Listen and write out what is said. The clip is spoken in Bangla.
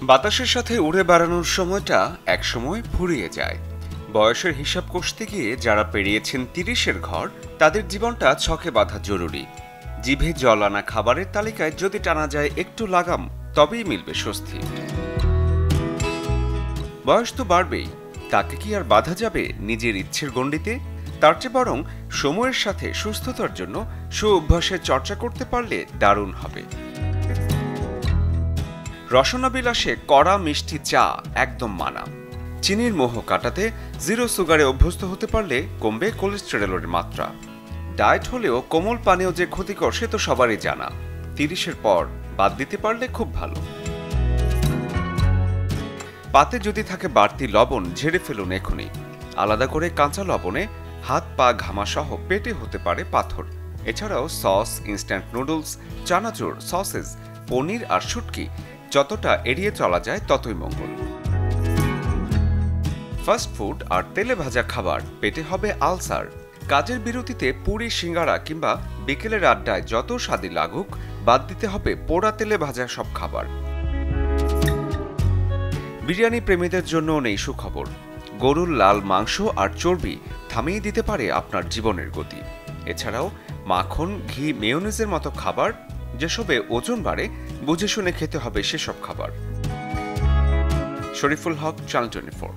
বাতাসের সাথে উড়ে বেড়ানোর সময়টা একসময় ফুরিয়ে যায়। বয়সের হিসাব কষতে গিয়ে যারা পেরিয়েছেন ৩০-এর ঘর, তাদের জীবনটা ছকে বাঁধা জরুরি। জিভে জল আনা খাবারের তালিকায় যদি টানা যায় একটু লাগাম, তবেই মিলবে স্বস্তি। বয়স তো বাড়বেই, তাকে কি আর বাধা যাবে নিজের ইচ্ছের গণ্ডিতে? তার চেয়ে বরং সময়ের সাথে সুস্থতার জন্য অভ্যাসের চর্চা করতে পারলে দারুণ হবে। রসনাবিলাসে কড়া মিষ্টি চা একদম মানা। চিনির মোহ কাটাতে জিরো সুগারে অভ্যস্ত হতে পারলে কমবে কোলেস্টেরলের মাত্রা। ডায়েট হলেও কোমল পানীয় যে ক্ষতিকর সে তো সবারই জানা। ৩০-এর পর বাদ দিতে পারলে খুব ভালো। পাতে যদি থাকে বাড়তি লবণ ঝেড়ে ফেলুন এখনই। আলাদা করে কাঁচা লবণে হাত পা ঘামা সহ পেটে হতে পারে পাথর। এছাড়াও সস, ইনস্ট্যান্ট নুডলস, চানাচুর, সসেস, পনির আর শুটকি যতটা এড়িয়ে চলা যায় ততই মঙ্গল। ফাস্ট ফুড আর তেলে ভাজা খাবার পেটে হবে আলসার। কাজের বিরতিতে পুরি, সিঙ্গারা কিংবা বিকেলের আড্ডায় যত স্বাদই লাগুক, বাদ দিতে হবে পোড়া তেলে ভাজা সব খাবার। বিরিয়ানি প্রেমীদের জন্য নেই সুখবর। গরুর লাল মাংস আর চর্বি থামিয়ে দিতে পারে আপনার জীবনের গতি। এছাড়াও মাখন, ঘি, মেয়োনিজের মতো খাবার যেসবে ওজন বাড়ে, বুঝে শুনে খেতে হবে সেসব খাবার। শরীফুল হক, চ্যানেল 24।